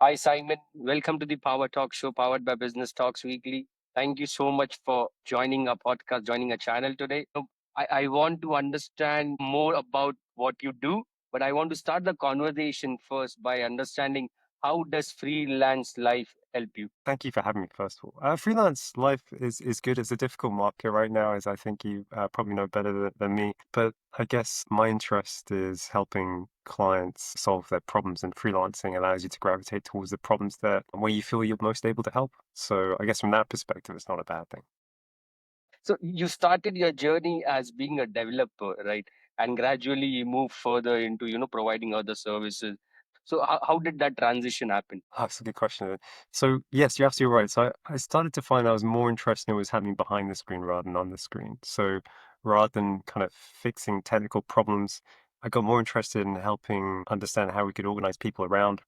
Hi, Simon. Welcome to the PowerTalk Show powered by Business Talks Weekly. Thank you so much for joining our podcast, joining our channel today. I want to understand more about what you do, but I want to start the conversation first by understanding how does freelance life help you? Thank you for having me, first of all. Freelance life is good. It's a difficult market right now, as I think you probably know better than me. But I guess my interest is helping clients solve their problems, and freelancing allows you to gravitate towards the problems that where you feel you're most able to help. So I guess from that perspective, it's not a bad thing. So you started your journey as being a developer, right? And gradually you move further into, providing other services. So how did that transition happen? That's a good question. So yes, you're absolutely right. So I started to find I was more interested in what was happening behind the screen rather than on the screen. So rather than kind of fixing technical problems, I got more interested in helping understand how we could organize people around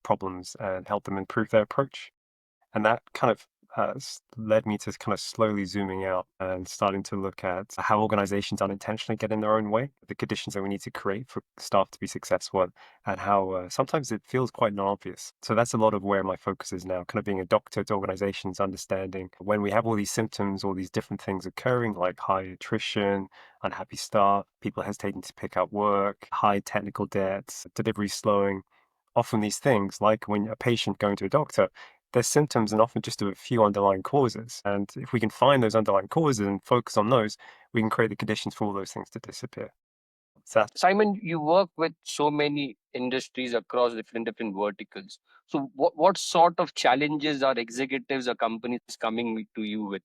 problems and help them improve their approach. And that kind of led me to kind of slowly zooming out and starting to look at how organizations unintentionally get in their own way, the conditions that we need to create for staff to be successful, and how sometimes it feels quite non-obvious. So that's a lot of where my focus is now, kind of being a doctor to organizations, understanding when we have all these symptoms, all these different things occurring, like high attrition, unhappy staff, people hesitating to pick up work, high technical debts, delivery slowing. Often these things, like when a patient going to a doctor, there's symptoms and often just a few underlying causes. And if we can find those underlying causes and focus on those, we can create the conditions for all those things to disappear. So Simon, you work with so many industries across different verticals. So what sort of challenges are executives or companies coming to you with?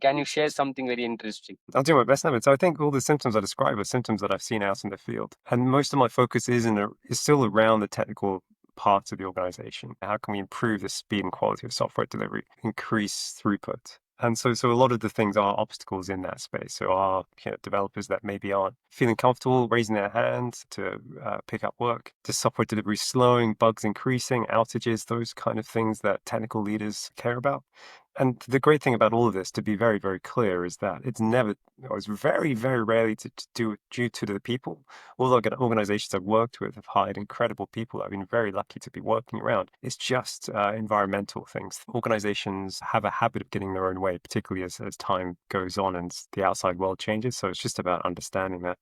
Can you share something very interesting? I'll do my best, Navin. So I think all the symptoms I describe are symptoms that I've seen out in the field. And most of my focus is still around the technical parts of the organization. How can we improve the speed and quality of software delivery, increase throughput? And so a lot of the things are obstacles in that space. So our developers that maybe aren't feeling comfortable raising their hands to pick up work, to software delivery slowing, bugs increasing, outages, those kind of things that technical leaders care about. And the great thing about all of this, to be very, very clear, is that it's never, or it's very, very rarely to do due to the people. All the organizations I've worked with have hired incredible people I've been very lucky to be working around. It's just environmental things. Organizations have a habit of getting their own way, particularly as time goes on and the outside world changes. So it's just about understanding that.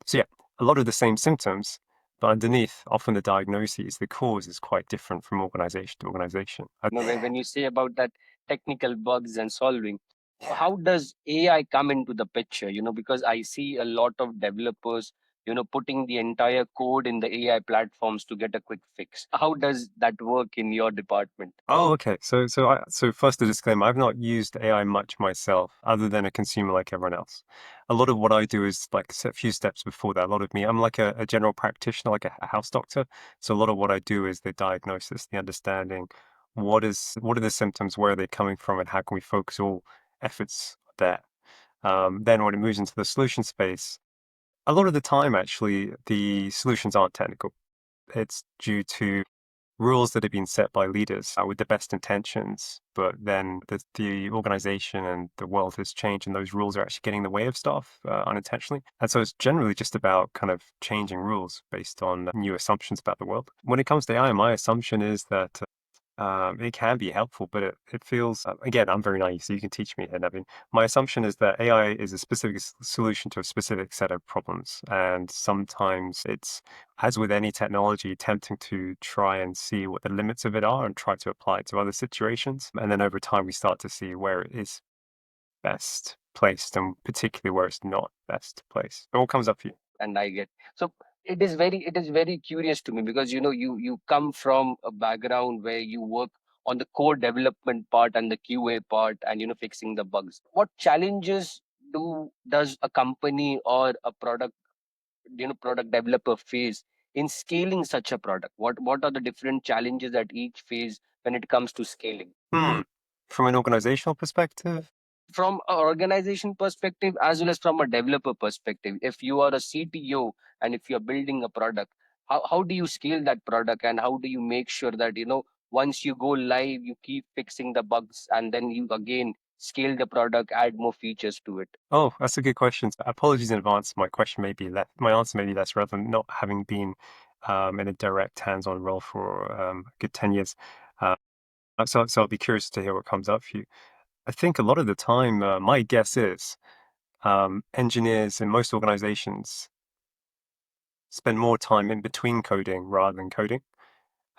So yeah, a lot of the same symptoms, but underneath, often the diagnoses, the cause is quite different from organization to organization. When you say about that technical bugs and solving, how does AI come into the picture? Because I see a lot of developers, putting the entire code in the AI platforms to get a quick fix. How does that work in your department? Oh, okay. So first a disclaimer, I've not used AI much myself, other than a consumer like everyone else. A lot of what I do is like a few steps before that. A lot of me, I'm like a general practitioner, like a house doctor. So a lot of what I do is the diagnosis, the understanding what are the symptoms, where are they coming from, and how can we focus all efforts there. Then when it moves into the solution space, a lot of the time actually the solutions aren't technical. It's due to rules that have been set by leaders with the best intentions, but then the organization and the world has changed, and those rules are actually getting in the way of staff unintentionally. And so it's generally just about kind of changing rules based on new assumptions about the world. When it comes to AI, my assumption is that it can be helpful, but it feels, again, I'm very naive, so you can teach me here, Nevin. My assumption is that AI is a specific solution to a specific set of problems. And sometimes it's, as with any technology, tempting to try and see what the limits of it are and try to apply it to other situations. And then over time, we start to see where it is best placed and particularly where it's not best placed. It all comes up for you. And I get so it is very curious to me because you come from a background where you work on the core development part and the QA part and fixing the bugs. What challenges does a company or a product developer face in scaling such a product? What are the different challenges at each phase when it comes to scaling? Hmm. From an organizational perspective, From an organization perspective as well as from a developer perspective, if you are a CTO and if you're building a product, how do you scale that product and how do you make sure that once you go live you keep fixing the bugs and then you again scale the product, add more features to it? oh, that's a good question. Apologies in advance. My question may be less, my answer may be less relevant, not having been in a direct hands-on role for a good 10 years. Uh, so I'll be curious to hear what comes up for you. I think a lot of the time, my guess is engineers in most organizations spend more time in between coding rather than coding.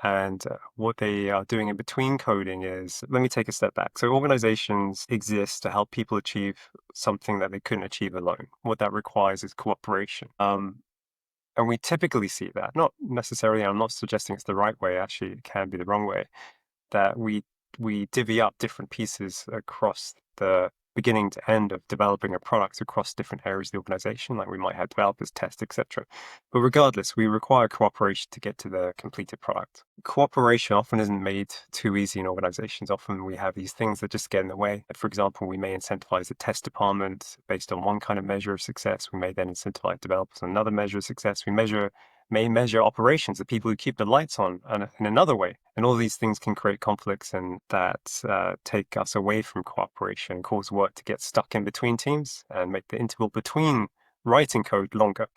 And what they are doing in between coding is, let me take a step back. So organizations exist to help people achieve something that they couldn't achieve alone. What that requires is cooperation. And we typically see that, not necessarily, I'm not suggesting it's the right way, actually, it can be the wrong way, that we divvy up different pieces across the beginning to end of developing a product across different areas of the organization. Like we might have developers, test, etc. But regardless, we require cooperation to get to the completed product. Cooperation often isn't made too easy in organizations. Often we have these things that just get in the way. For example, we may incentivize the test department based on one kind of measure of success. We may then incentivize developers on another measure of success. We may measure operations, the people who keep the lights on, in another way. And all these things can create conflicts and that take us away from cooperation, cause work to get stuck in between teams and make the interval between writing code longer.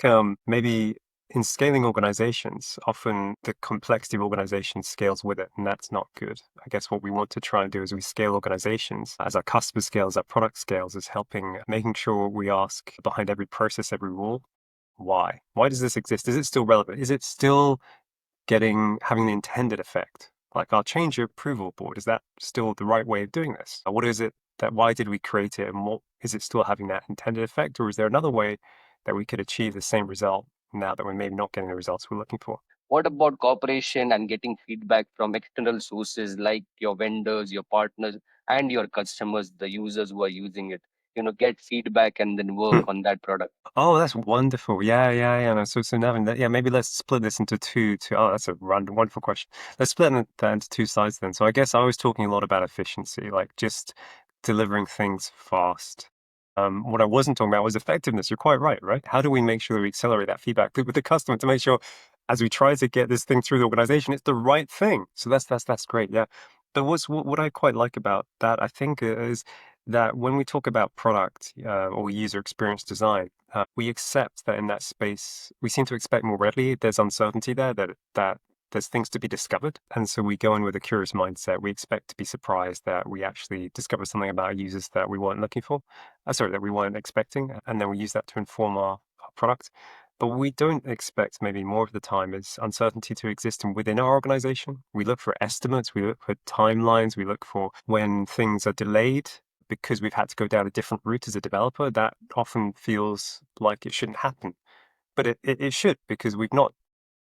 Maybe in scaling organizations, often the complexity of organizations scales with it, and that's not good. I guess what we want to try and do as we scale organizations, as our customer scales, our product scales, is making sure we ask behind every process, every rule, why? Why does this exist? Is it still relevant? Is it still having the intended effect? Like our change approval board, is that still the right way of doing this? What is it why did we create it? And what is it still having that intended effect? Or is there another way that we could achieve the same result now that we're maybe not getting the results we're looking for? What about cooperation and getting feedback from external sources like your vendors, your partners, and your customers, the users who are using it? Get feedback and then work on that product. Oh, that's wonderful. Yeah, yeah, yeah. No, so Navin, yeah, maybe let's split this into two. Oh, that's a wonderful question. Let's split that into two sides then. So I guess I was talking a lot about efficiency, like just delivering things fast. What I wasn't talking about was effectiveness. You're quite right, right? How do we make sure that we accelerate that feedback loop with the customer to make sure as we try to get this thing through the organization, it's the right thing. So that's great. Yeah. But what I quite like about that, I think, is that when we talk about product or user experience design, we accept that in that space, we seem to expect more readily. There's uncertainty there, that there's things to be discovered. And so we go in with a curious mindset. We expect to be surprised that we actually discover something about our users that we weren't looking for, that we weren't expecting. And then we use that to inform our product. But what we don't expect maybe more of the time is uncertainty to exist within our organization. We look for estimates, we look for timelines, we look for when things are delayed because we've had to go down a different route as a developer. That often feels like it shouldn't happen. But it should, because we've not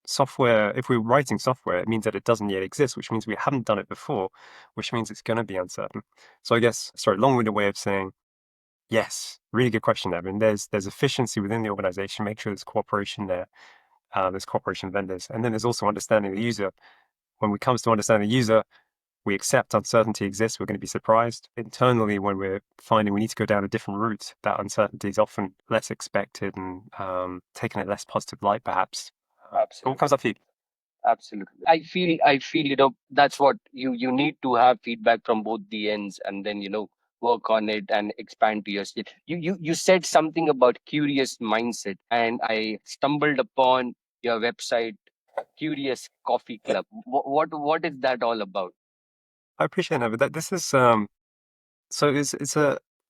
software, if we're writing software, it means that it doesn't yet exist, which means we haven't done it before, which means it's going to be uncertain. So I guess, sorry, long-winded way of saying, yes, really good question, Evan. There's efficiency within the organization, make sure there's cooperation there, there's cooperation vendors, and then there's also understanding the user. When it comes to understanding the user, we accept uncertainty exists, we're going to be surprised. Internally, when we're finding we need to go down a different route, that uncertainty is often less expected and taken in a less positive light, perhaps. What Absolutely. comes up for you? Absolutely. I feel, that's what you need to have feedback from both the ends and then, work on it and expand to your state. You said something about curious mindset, and I stumbled upon your website, Curious Coffee Club. What is that all about? I appreciate that, but this is so it's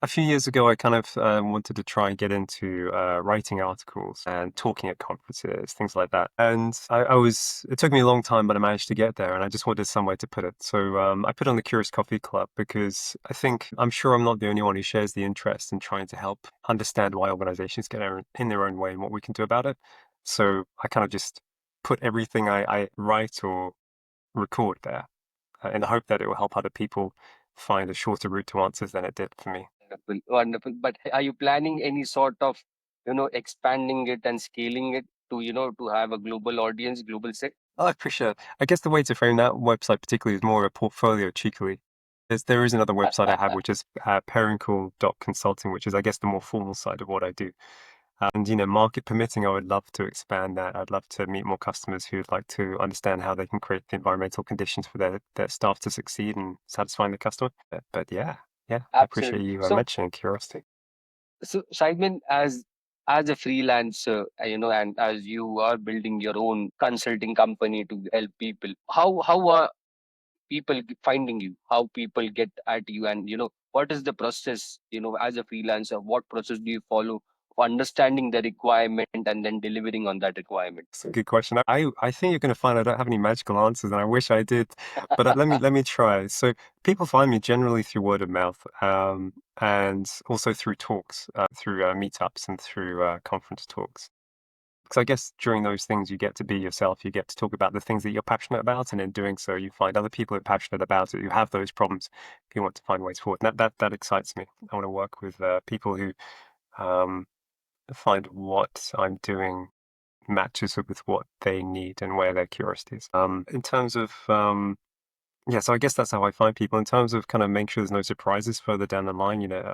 a few years ago, I kind of wanted to try and get into writing articles and talking at conferences, things like that. And it took me a long time, but I managed to get there, and I just wanted somewhere to put it. So I put on the Curious Coffee Club because I'm sure I'm not the only one who shares the interest in trying to help understand why organizations get in their own way and what we can do about it. So I kind of just put everything I write or record there in the hope that it will help other people find a shorter route to answers than it did for me. Wonderful, wonderful. But are you planning any sort of, expanding it and scaling it to, to have a global audience, global set? Oh, I appreciate it. I guess the way to frame that website particularly is more a portfolio, cheekily. There is another website I have, which is Consulting, which is, I guess, the more formal side of what I do. And, market permitting, I would love to expand that. I'd love to meet more customers who'd like to understand how they can create the environmental conditions for their staff to succeed and satisfying the customer. But yeah, I appreciate Absolutely. you So, mentioning curiosity. Simon, as as a freelancer, and as you are building your own consulting company to help people, how are people finding you? How people get at you? And what is the process? As a freelancer, what process do you follow for understanding the requirement and then delivering on that requirement? It's a good question. I think you're going to find I don't have any magical answers, and I wish I did. But let me try. So people find me generally through word of mouth, and also through talks, through meetups and through conference talks. Because I guess during those things, you get to be yourself. You get to talk about the things that you're passionate about, and in doing so, you find other people who are passionate about it, who have those problems, who want to find ways forward. And that excites me. I want to work with people who um, find what I'm doing matches up with what they need and where their curiosity is. In terms of yeah, so I guess that's how I find people. In terms of kind of make sure there's no surprises further down the line, I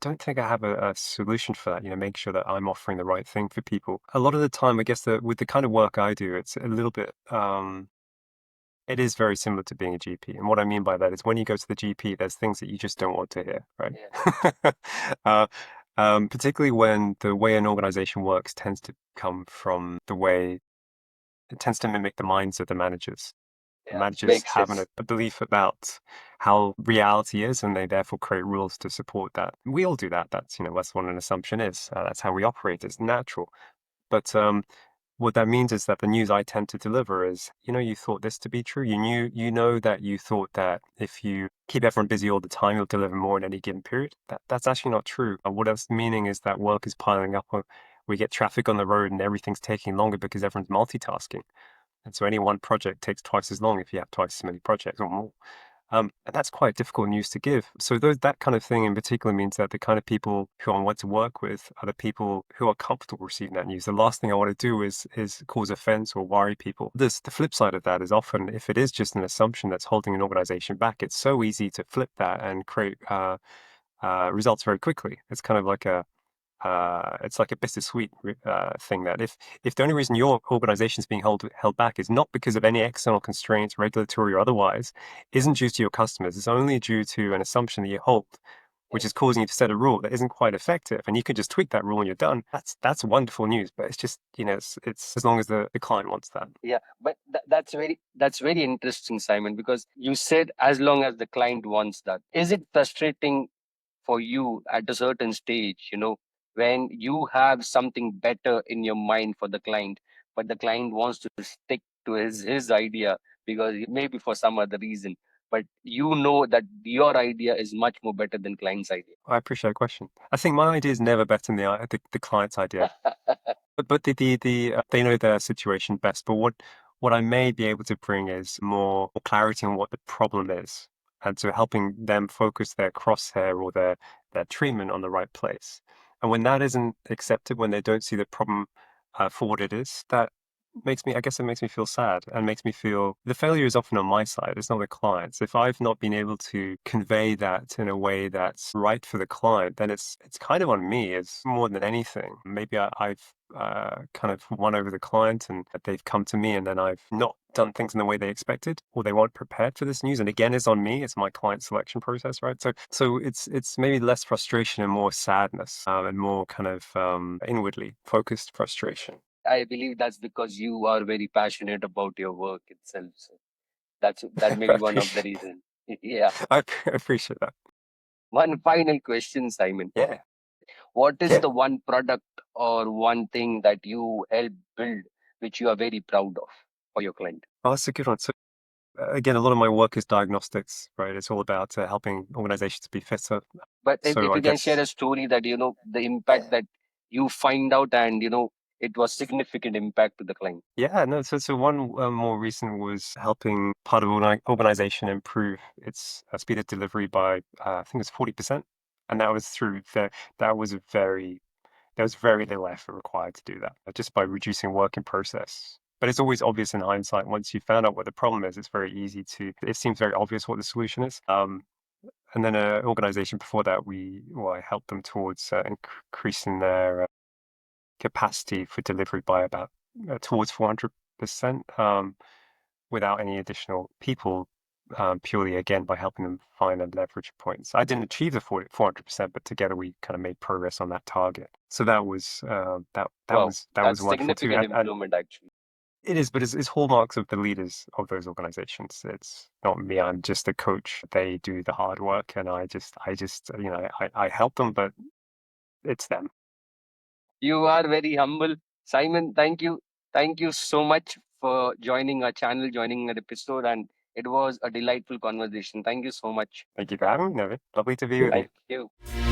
don't think I have a solution for that. Make sure that I'm offering the right thing for people. A lot of the time, I guess that with the kind of work I do, it's a little bit. It is very similar to being a GP, and what I mean by that is when you go to the GP, there's things that you just don't want to hear, right? Yeah. uh, particularly when the way an organization works tends to come from the way it tends to mimic the minds of the managers. The Yeah, managers makes have sense. a belief about how reality is, and they therefore create rules to support that. We all do that. That's what an assumption is. That's how we operate. It's natural. But what that means is that the news I tend to deliver is, you thought this to be true. That you thought that if you keep everyone busy all the time, you'll deliver more in any given period. That's actually not true. What that's meaning is that work is piling up. We get traffic on the road and everything's taking longer because everyone's multitasking. And so any one project takes twice as long if you have twice as many projects or more. And that's quite difficult news to give. So that kind of thing in particular means that the kind of people who I want to work with are the people who are comfortable receiving that news. The last thing I want to do is cause offense or worry people. The flip side of that is often if it is just an assumption that's holding an organization back, it's so easy to flip that and create results very quickly. It's like a bittersweet thing that if the only reason your organization is being held back is not because of any external constraints, regulatory or otherwise, isn't due to your customers, it's only due to an assumption that you hold, which is Yes. causing you to set a rule that isn't quite effective, and you can just tweak that rule and you're done. That's wonderful news, but it's just it's as long as the client wants that. Yeah, but that's very interesting, Simon, because you said as long as the client wants that. Is it frustrating for you at a certain stage, when you have something better in your mind for the client, but the client wants to stick to his idea because maybe for some other reason, but that your idea is much more better than client's idea. I appreciate the question. I think my idea is never better than the client's idea. But they know their situation best. But what I may be able to bring is more clarity on what the problem is, and so helping them focus their crosshair or their treatment on the right place. And when that isn't accepted, when they don't see the problem for what it is, I guess it makes me feel sad and makes me feel the failure is often on my side. It's not the client's. If I've not been able to convey that in a way that's right for the client, then it's kind of on me. It's more than anything. Maybe I've kind of won over the client and they've come to me and then I've not done things in the way they expected or they weren't prepared for this news. And again, it's on me. It's my client selection process, right? So it's maybe less frustration and more sadness and more kind of inwardly focused frustration. I believe that's because you are very passionate about your work itself. So that may I be one of the appreciate reasons. Yeah. I appreciate that. One final question, Simon. Yeah. What is Yeah. the one product or one thing that you help build which you are very proud of for your client? Oh, that's a good one. So again, a lot of my work is diagnostics, right? It's all about helping organizations be fitter. But So if I you can share guess, a story that the impact yeah. that you find out, and it was significant impact to the client. Yeah, no. So one more recent was helping part of an organization improve its speed of delivery by I think it was 40%, and that was through that was a very there was very little effort required to do that, just by reducing work in process. But it's always obvious in hindsight. Once you found out what the problem is, it's very easy it seems very obvious what the solution is. And then an organization before that, I helped them towards increasing their capacity for delivery by towards 400%, without any additional people purely again by helping them find and leverage points. I didn't achieve the 400%, but together we kind of made progress on that target. So that was Wow, that was that's wonderful too. significant And improvement actually. it is, but it's hallmarks of the leaders of those organizations. It's not me. I'm just a coach. They do the hard work, and I just I help them, but it's them. You are very humble. Simon, thank you. Thank you so much for joining our channel, joining our episode, and it was a delightful conversation. Thank you so much. Thank you for having me, Navin. Lovely to be with you. Thank you.